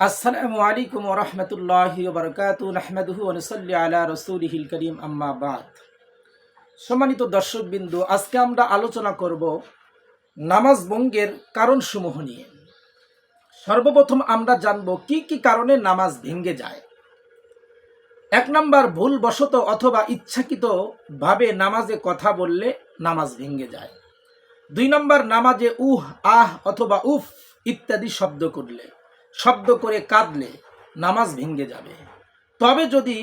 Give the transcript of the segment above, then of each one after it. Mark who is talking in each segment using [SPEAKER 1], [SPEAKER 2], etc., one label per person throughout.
[SPEAKER 1] আসসালামু আলাইকুম ওয়া রাহমাতুল্লাহি ওয়া বারাকাতুহু নাহমাদুহু ওয়া নুসাল্লি আলা রাসূলিহিল কারীম আম্মা বাদ। সম্মানিত দর্শকবৃন্দ, আজকে আমরা আলোচনা করব নামাজ ভঙ্গের কারণসমূহ নিয়ে। সর্বপ্রথম আমরা জানব কি কি কারণে নামাজ ভেঙে যায়। ১ নাম্বার, ভুলবশত অথবা ইচ্ছাকৃতভাবে নামাজে কথা বললে নামাজ ভেঙে যায়। ২ নাম্বার, নামাজে উহ আহ অথবা উফ ইত্যাদি শব্দ করে কাঁদলে নামাজ ভেঙে যাবে। তবে যদি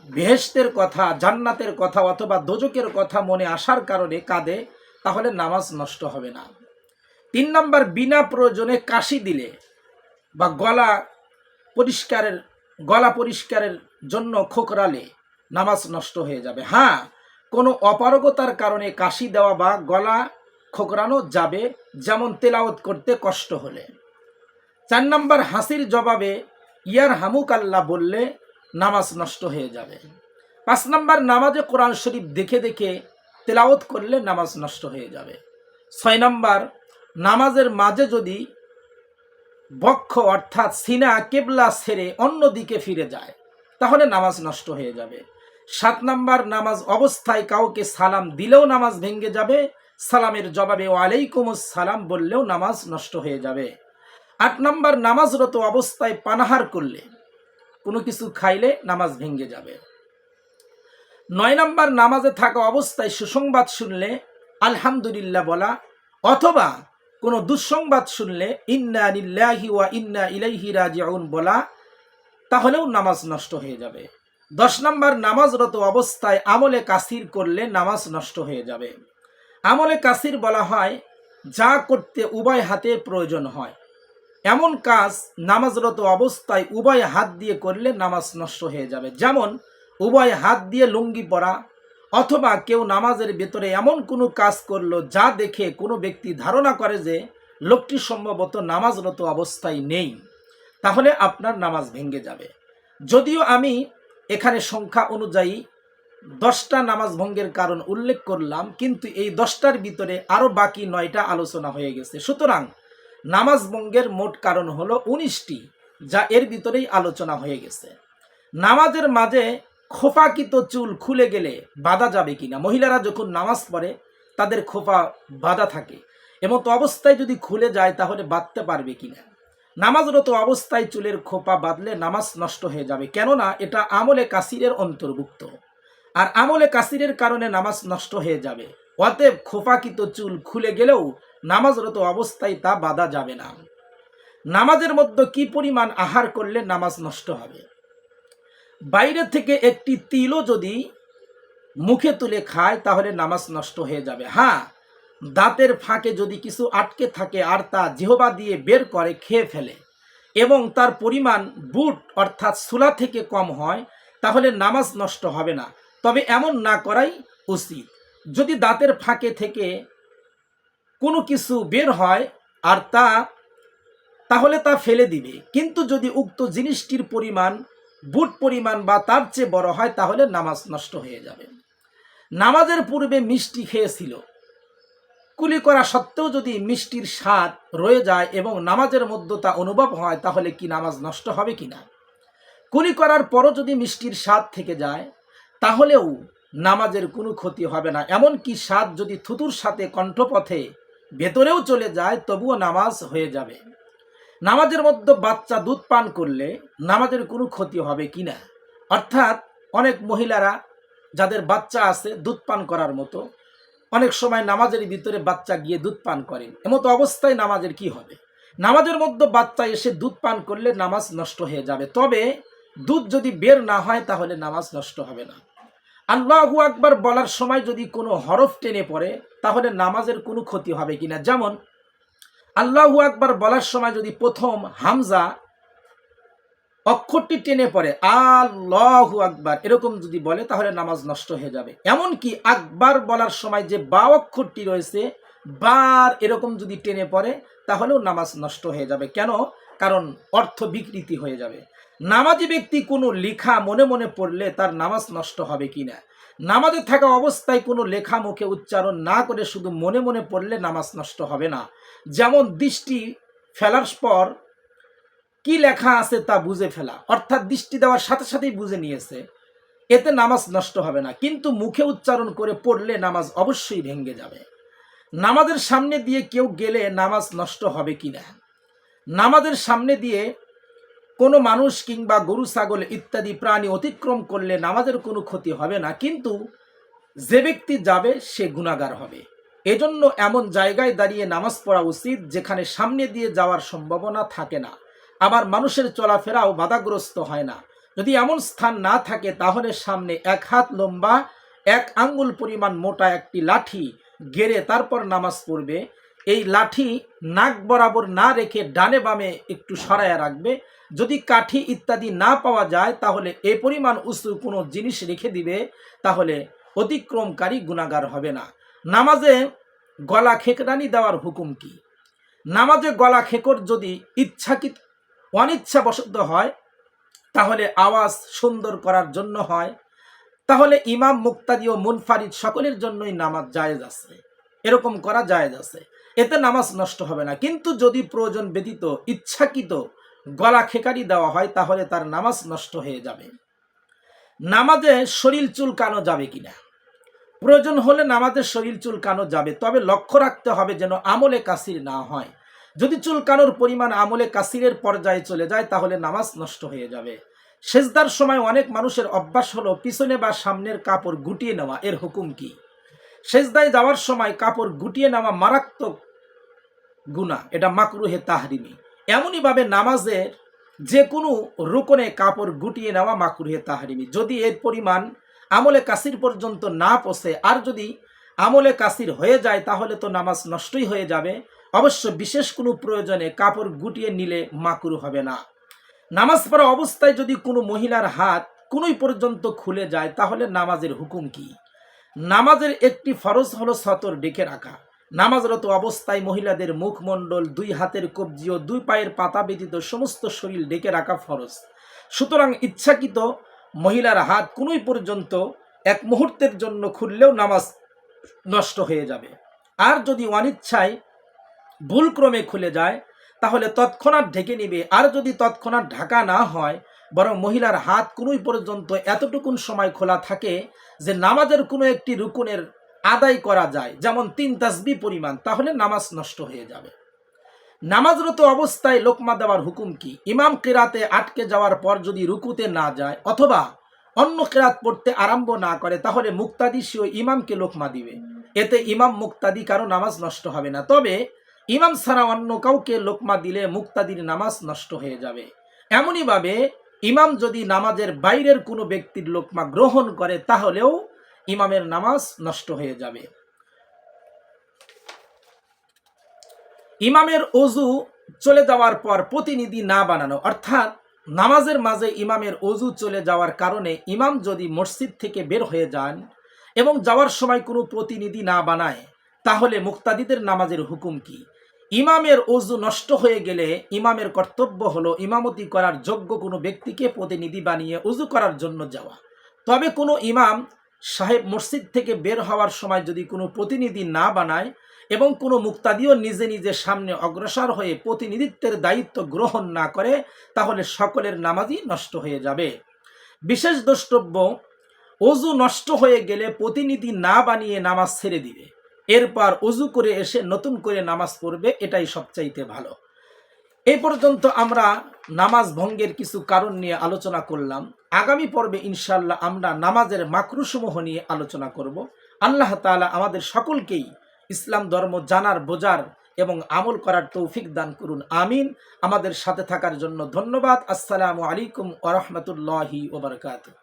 [SPEAKER 1] বেহেশতের কথা, জান্নাতের কথা অথবা দোজকের কথা মনে আসার কারণে কাঁদে, তাহলে নামাজ নষ্ট হবে না। ৩ নাম্বার, বিনা প্রয়োজনে কাশি দিলে বা গলা পরিষ্কারের জন্য খোকরালে নামাজ নষ্ট হয়ে যাবে। হ্যাঁ, কোনো অপারগতার কারণে কাশি দেওয়া বা গলা খোকরানো যাবে, যেমন তেলাওয়াত করতে কষ্ট হলে। ৪ নাম্বার, হাসির জবাবে ইয়ার হামুক আল্লাহ বললে নামাজ নষ্ট হয়ে যাবে। ৫ নাম্বার, নামাজে কোরআন শরীফ দেখে দেখে তেলাওয়াত করলে নামাজ নষ্ট হয়ে যাবে। ৬ নাম্বার, নামাজের মাঝে যদি বক্ষ অর্থাৎ সিনা কেবলা ছেড়ে অন্য দিকে ফিরে যায়, তাহলে নামাজ নষ্ট হয়ে যাবে। ৭ নাম্বার, নামাজ অবস্থায় কাউকে সালাম দিলেও নামাজ ভেঙে যাবে। সালামের জবাবে ওয়ালাইকুমুস সালাম বললেও নামাজ নষ্ট হয়ে যাবে। ৮ নাম্বার, নামাজরত অবস্থায় পানাহার করলে, কোনো কিছু খাইলে নামাজ ভেঙে যাবে। ৯ নাম্বার, নামাজে থাকা অবস্থায় সুসংবাদ শুনলে আলহামদুলিল্লাহ বলা অথবা কোনো দুঃসংবাদ শুনলে ইন্না লিল্লাহি ওয়া ইন্না ইলাইহি রাজিউন বলা, তাহলেও নামাজ নষ্ট হয়ে যাবে। ১০ নাম্বার, নামাজরত অবস্থায় আমলে কাসির করলে নামাজ নষ্ট হয়ে যাবে। আমলে কাসির বলা হয় যা করতে উভয় হাতে প্রয়োজন হয়, এমন কাজ নামাজরত অবস্থায় উভয় হাত দিয়ে করলে নামাজ নষ্ট হয়ে যাবে। যেমন উভয় হাত দিয়ে লুঙ্গি পরা, অথবা কেউ নামাজের ভেতরে এমন কোনো কাজ করলো যা দেখে কোনো ব্যক্তি ধারণা করে যে লোকটি সম্ভবত নামাজরত অবস্থায় নেই, তাহলে আপনার নামাজ ভেঙে যাবে। যদিও আমি এখানে সংখ্যা অনুযায়ী 10টা নামাজ ভঙ্গের কারণ উল্লেখ করলাম, কিন্তু এই 10টার ভিতরে আরও বাকি 9টা আলোচনা হয়ে গেছে। সুতরাং নামাজ ভঙ্গের মোট কারণ হলো 19টি, যা এর ভিতরেই আলোচনা হয়ে গেছে। নামাজের মাঝে খোপাকৃত চুল খুলে গেলে বাঁধা যাবে কিনা। মহিলারা যখন নামাজ পড়ে তাদের খোপা বাঁধা থাকে, এমতো অবস্থায় যদি খুলে যায় তাহলে বাঁধতে পারবে কিনা। নামাজরত অবস্থায় চুলের খোপা বাঁধলে নামাজ নষ্ট হয়ে যাবে, কেননা এটা আমলে কাসিরের অন্তর্ভুক্ত, আর আমলে কাসিরের কারণে নামাজ নষ্ট হয়ে যাবে। অতএব খোপাকৃত চুল খুলে গেলেও নামাজরত অবস্থায় তা বাঁধা যাবে না। নামাজের মধ্যে কি পরিমাণ আহার করলে নামাজ নষ্ট হবে। বাইরে থেকে একটি তিলও যদি মুখে তুলে খায় তাহলে নামাজ নষ্ট হয়ে যাবে। হ্যাঁ, দাঁতের ফাঁকে যদি কিছু আটকে থাকে আর তা জিহবা দিয়ে বের করে খেয়ে ফেলে এবং তার পরিমাণ বুট অর্থাৎ সুলা থেকে কম হয়, তাহলে নামাজ নষ্ট হবে না, তবে এমন না করাই উচিত। যদি দাঁতের ফাঁকে থেকে কোনো কিছু বের হয় আর তাহলে তা ফেলে দিবে, কিন্তু যদি উক্ত জিনিসটির পরিমাণ বুট পরিমাণ বা তার চেয়ে বড় হয় তাহলে নামাজ নষ্ট হয়ে যাবে। নামাজের পূর্বে মিষ্টি খেয়েছিল, কুলি করা সত্ত্বেও যদি মিষ্টির স্বাদ রয়ে যায় এবং নামাজের মধ্যে তা অনুভব হয়, তাহলে কি নামাজ নষ্ট হবে কিনা। কুলি করার পরও যদি মিষ্টির স্বাদ থেকে যায় তাহলেও নামাজের কোনো ক্ষতি হবে না। এমনকি স্বাদ যদি থুতুর সাথে কণ্ঠপথে ভেতরেও চলে যায় তবুও নামাজ হয়ে যাবে। নামাজের মধ্যে বাচ্চা দুধ পান করলে নামাজের কোনো ক্ষতি হবে কিনা। অর্থাৎ অনেক মহিলারা যাদের বাচ্চা আছে দুধ পান করার মতো, অনেক সময় নামাজের ভিতরে বাচ্চা গিয়ে দুধ পান করেন, এমতো অবস্থায় নামাজের কি হবে। নামাজের মধ্যে বাচ্চা এসে দুধ পান করলে নামাজ নষ্ট হয়ে যাবে, তবে দুধ যদি বের না হয় তাহলে নামাজ নষ্ট হবে না। আল্লাহু আকবার বলার সময় যদি কোনো হরফ টেনে পড়ে তাহলে নামাজের কোনো ক্ষতি হবে কিনা। যেমন আল্লাহু আকবার বলার সময় যদি প্রথম হামজা অক্ষরটি টেনে পড়ে আল্লাহু আকবার এরকম যদি বলে তাহলে নামাজ নষ্ট হয়ে যাবে। এমনকি আকবার বলার সময় যে বা অক্ষরটি রয়েছে বার এরকম যদি টেনে পড়ে তাহলেও নামাজ নষ্ট হয়ে যাবে। কেন? কারণ অর্থ বিকৃতি হয়ে যাবে। নামাজি ব্যক্তি কোনো লেখা মনে মনে পড়লে তার নামাজ নষ্ট হবে কিনা। নামাজে থাকা অবস্থায় কোনো লেখা মুখে উচ্চারণ না করে শুধু মনে মনে পড়লে নামাজ নষ্ট হবে না। যেমন দৃষ্টি ফেলার পর কি লেখা আছে তা বুঝে ফেলা, অর্থাৎ দৃষ্টি দেওয়ার সাথে সাথেই বুঝে নিয়েছে, এতে নামাজ নষ্ট হবে না। কিন্তু মুখে উচ্চারণ করে পড়লে নামাজ অবশ্যই ভেঙে যাবে। নামাজের সামনে দিয়ে কেউ গেলে নামাজ নষ্ট হবে কিনা? নামাজের সামনে দিয়ে কোনো মানুষ কিংবা গরু ছাগল ইত্যাদি প্রাণী অতিক্রম করলে নামাজের কোনো ক্ষতি হবে না, কিন্তু যে ব্যক্তি যাবে সে গুনাহগার হবে। এজন্য এমন জায়গায় দাঁড়িয়ে নামাজ পড়া উচিত যেখানে সামনে দিয়ে যাওয়ার সম্ভাবনা থাকে না, আবার মানুষের চলাফেরাও বাধাগ্রস্ত হয় না। যদি এমন স্থান না থাকে তাহলে সামনে 1 হাত লম্বা 1 আঙ্গুল পরিমাণ মোটা একটি লাঠি গেড়ে তারপর নামাজ পড়বে। এই লাঠি নাক বরাবর না রেখে ডানে বামে একটু সরায়া রাখবে। যদি কাঠি ইত্যাদি না পাওয়া যায় তাহলে এ পরিমাণ উঁচু কোনো জিনিস রেখে দিবে, তাহলে অতিক্রমকারী গুনাহগার হবে না। নামাজে গলা খেকরানি দেওয়ার হুকুম কি? নামাজে গলা খেকর যদি ইচ্ছাকৃত অনিচ্ছাবশত হয় তাহলে আওয়াজ সুন্দর করার জন্য হয়, তাহলে ইমাম, মুক্তাদি ও মুনফারিদ সকলের জন্যই নামাজ জায়েজ আছে, এরকম করা জায়েজ আছে, এতে নামাজ নষ্ট হবে না। কিন্তু যদি প্রয়োজন ব্যতীত ইচ্ছাকৃত গলা খেকারি দেওয়া হয় তাহলে তার নামাজ নষ্ট হয়ে যাবে। নামাজে শরীর চুলকানো যাবে কিনা? প্রয়োজন হলে নামাজের শরীর চুলকানো যাবে, তবে লক্ষ্য রাখতে হবে যেন আমলে কাসির না হয়। যদি চুলকানোর পরিমাণ আমলে কাসিরের পর্যায়ে চলে যায় তাহলে নামাজ নষ্ট হয়ে যাবে। সেজদার সময় অনেক মানুষের অভ্যাস হলো পিছনে বা সামনের কাপড় গুটিয়ে নেওয়া, এর হুকুম কি? সেজদায় যাওয়ার সময় কাপড় গুটিয়ে নেওয়া মারাত্মক গুনাহ, এটা মাকরুহে তাহরিমি। এমনইভাবে নামাজের যে কোনো রুকনে কাপড় গুটিয়ে নেওয়া মাকরুহে তাহরিমি। যদি এর পরিমাণ আমলে কাসির পর্যন্ত না পৌঁছে আর যদি আমলে কাসির হয়ে যায় তাহলে তো নামাজ নষ্টই হয়ে যাবে। অবশ্য বিশেষ কোনো প্রয়োজনে কাপড় গুটিয়ে নিলে মাকরু হবে না। নামাজ পড়া অবস্থায় যদি কোনো মহিলার হাত কোনোই পর্যন্ত খুলে যায় তাহলে নামাজের হুকুম কি? নামাজের একটি ফরজ হলো সতর ডেকে রাখা। নামাজরত অবস্থায় মহিলাদের মুখমণ্ডল, 2 হাতের কবজি ও 2 পায়ের পাতা ব্যতীত সমস্ত শরীর ডেকে রাখা ফরজ। সুতরাং ইচ্ছাকৃত মহিলার হাত কোনোই পর্যন্ত 1 মুহূর্তের জন্য খুললেও নামাজ নষ্ট হয়ে যাবে। আর যদি অনিচ্ছায় ভুলক্রমে খুলে যায় তাহলে তৎক্ষণাৎ ঢেকে নিবে। আর যদি তৎক্ষণাৎ ঢাকা না হয় বরং মহিলার হাত কোনোই পর্যন্ত এতটুকুন সময় খোলা থাকে যে নামাজের কোনো একটি রুকুনের আদায় করা যায়, যেমন 3 তাসবিহ পরিমাণ, তাহলে নামাজ নষ্ট হয়ে যাবে। নামাজরত অবস্থায় লোকমা দেওয়ার হুকুম কি? ইমাম কিরাতে আটকে যাওয়ার পর যদি রুকুতে না যায় অথবা অন্য কিরাত পড়তে আরম্ভ না করে তাহলে মুক্তাদি সেও ইমামকে লোকমা দিবে। এতে ইমাম মুক্তাদি কারো নামাজ নষ্ট হবে না। তবে ইমাম ছাড়া অন্য কাউকে লোকমা দিলে মুক্তাদির নামাজ নষ্ট হয়ে যাবে। এমনইভাবে ইমাম যদি নামাজের বাইরের কোনো ব্যক্তির লোকমা গ্রহণ করে তাহলেও ইমামের নামাজ নষ্ট হয়ে যাবে। ইমামের অজু চলে যাওয়ার পর প্রতিনিধি না বানানো, অর্থাৎ নামাজের মাঝে ইমামের অজু চলে যাওয়ার কারণে ইমাম যদি মসজিদ থেকে বের হয়ে যান এবং যাওয়ার সময় কোনো প্রতিনিধি না বানায় তাহলে মুক্তাদিদের নামাজের হুকুম কি? ইমামের অজু নষ্ট হয়ে গেলে ইমামের কর্তব্য হলো ইমামতি করার যোগ্য কোনো ব্যক্তিকে প্রতিনিধি বানিয়ে অজু করার জন্য যাওয়া। তবে কোনো ইমাম সাহেব মসজিদ থেকে বের হওয়ার সময় যদি কোনো প্রতিনিধি না বানায় এবং কোনো মুক্তাদিও নিজে নিজে সামনে অগ্রসর হয়ে প্রতিনিধিত্বের দায়িত্ব গ্রহণ না করে তাহলে সকলের নামাজই নষ্ট হয়ে যাবে। বিশেষ দ্রষ্টব্য, অজু নষ্ট হয়ে গেলে প্রতিনিধি না বানিয়ে নামাজ ছেড়ে দিবে, এরপর অজু করে এসে নতুন করে নামাজ পড়বে, এটাই সবচাইতে ভালো। এই পর্যন্ত আমরা নামাজ ভঙ্গের কিছু কারণ নিয়ে আলোচনা করলাম। আগামী পর্বে ইনশাআল্লাহ আমরা নামাজের মাকরুসমূহ নিয়ে আলোচনা করব। আল্লাহ তাআলা আমাদের সকলকেই ইসলাম ধর্ম জানার, বোঝার এবং আমল করার তৌফিক দান করুন, আমিন। আমাদের সাথে থাকার জন্য ধন্যবাদ। আসসালামু আলাইকুম ওয়া রাহমাতুল্লাহি ওয়া বারাকাতুহু।